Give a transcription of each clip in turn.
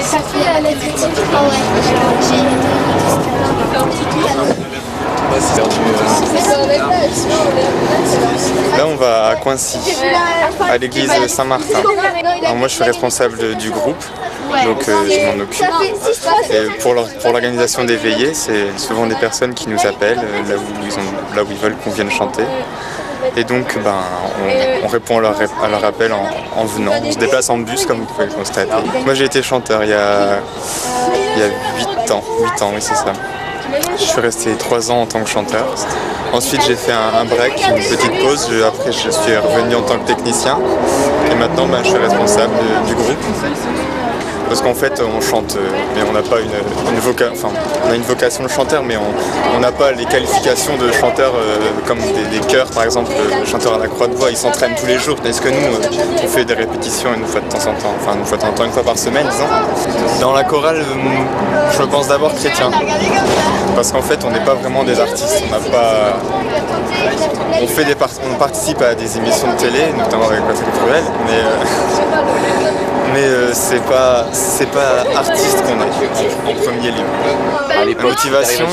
Ça fait l'athlétisme. Là, on va à Coincy, à l'église Saint-Martin. Alors moi, je suis responsable du groupe, donc je m'en occupe. Et pour l'organisation des veillées, c'est souvent des personnes qui nous appellent là où ils veulent qu'on vienne chanter. Et donc, on répond à leur appel en venant. On se déplace en bus, comme vous pouvez le constater. Moi, j'ai été chanteur il y a 8 ans, oui, c'est ça. Je suis resté 3 ans en tant que chanteur. Ensuite, j'ai fait un break, une petite pause. Après, je suis revenu en tant que technicien. Et maintenant, je suis responsable du groupe. Parce qu'en fait, on chante, mais on n'a pas on a une vocation de chanteur, mais on n'a pas les qualifications de chanteur comme des chœurs, par exemple, le chanteur à la croix de bois, ils s'entraînent tous les jours. Est-ce que nous, on fait des répétitions une fois de temps en temps, une fois par semaine, disons. Dans la chorale, je pense d'abord chrétien, parce qu'en fait, on n'est pas vraiment des artistes, on participe à des émissions de télé, notamment avec Patrick Bruel, mais c'est pas artiste qu'on est en premier lieu. La motivation,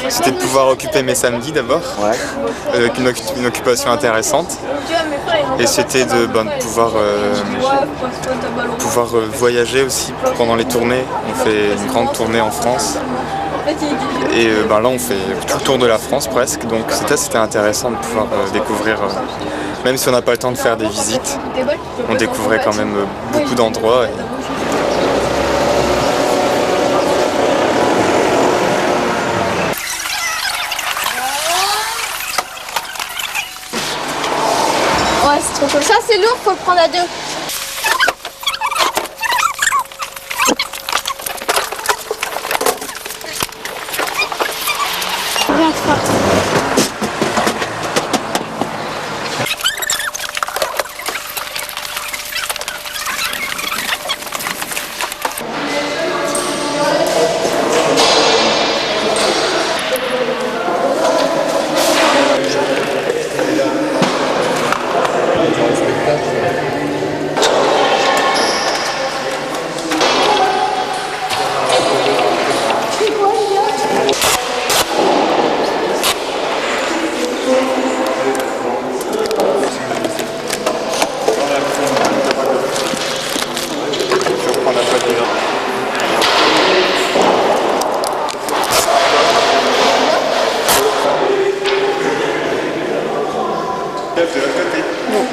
c'était de pouvoir occuper mes samedis d'abord, avec une occupation intéressante, et c'était de pouvoir voyager aussi pendant les tournées. On fait une grande tournée en France. Et là on fait tout le tour de la France presque, donc c'était intéressant de pouvoir découvrir, même si on n'a pas le temps de faire des visites, on découvrait quand même beaucoup d'endroits. Ouais, c'est trop cool. Ça c'est lourd, faut le prendre à deux.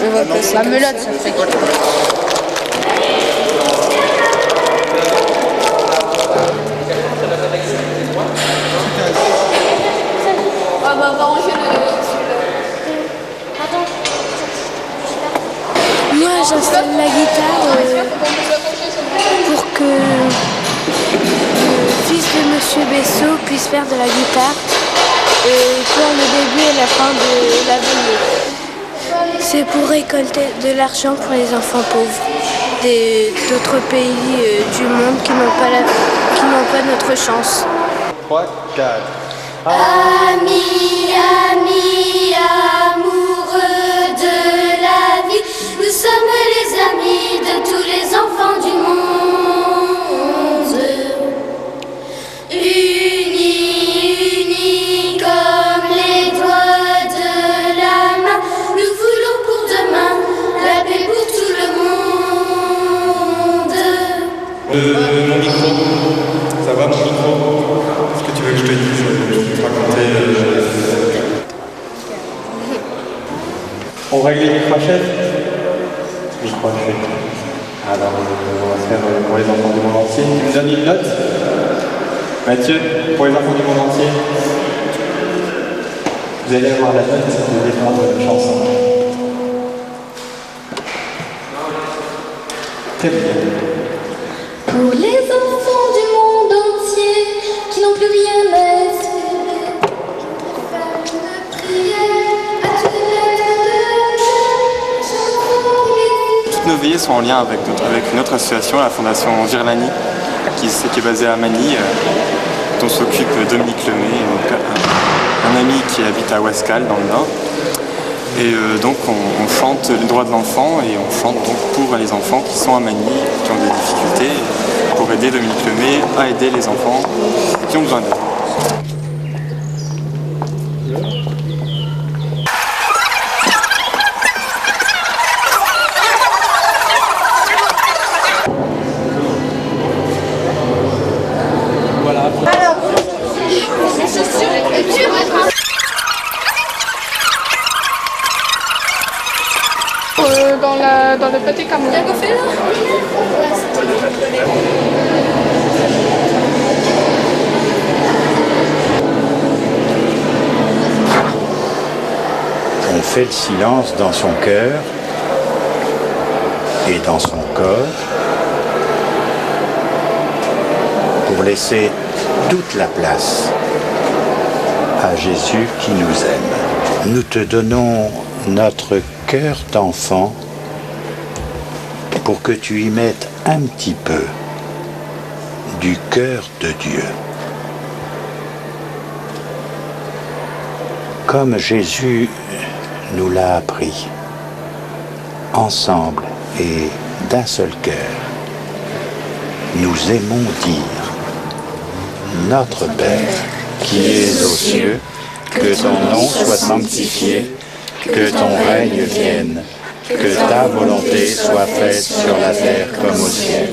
On va passer la melotte, ça fait. On va ranger Moi, j'installe la guitare pour que le fils de Monsieur Bessot puisse faire de la guitare pour le début et la fin de la veillée. C'est pour récolter de l'argent pour les enfants pauvres d'autres pays du monde qui n'ont pas notre chance. 3, 4. Amis, amis, amoureux de la vie, nous sommes les amis de tous les enfants du monde. Unis, unis comme les doigts de la main, nous voulons pour demain la paix pour tout le monde. Mon micro, ça va mon micro? Est-ce que tu veux que je te dise, je vais te raconter On règle les microchètes? Microchètes. Alors on va faire pour les enfants du monde entier. Tu me donnes une note? Mathieu, pour les enfants du monde entier, vous allez avoir la note de départ de la chanson. Très bien. Pour les enfants du monde entier qui n'ont plus rien à espérer, faire une prière à tous les de Toutes nos veillées sont en lien avec une autre association, la Fondation Girlani, qui est basée à Manille, dont s'occupe Dominique Lemay, un ami qui habite à Ouascal dans le Nord. Et donc on chante les droits de l'enfant et on chante donc pour les enfants qui sont à Magny, qui ont des difficultés, pour aider Dominique Lemay à aider les enfants qui ont besoin d'aide. Dans le petit camion. On fait le silence dans son cœur et dans son corps pour laisser toute la place à Jésus qui nous aime. Nous te donnons notre cœur d'enfant pour que tu y mettes un petit peu du cœur de Dieu. Comme Jésus nous l'a appris, ensemble et d'un seul cœur, nous aimons dire « Notre Père, qui es aux cieux, que ton nom soit sanctifié, que ton règne vienne, que ta volonté soit faite sur la terre comme au ciel.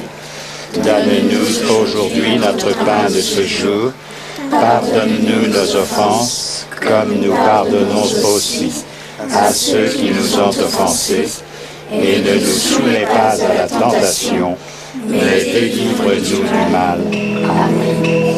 Donne-nous aujourd'hui notre pain de ce jour. Pardonne-nous nos offenses, comme nous pardonnons aussi à ceux qui nous ont offensés. Et ne nous soumets pas à la tentation, mais délivre-nous du mal. Amen.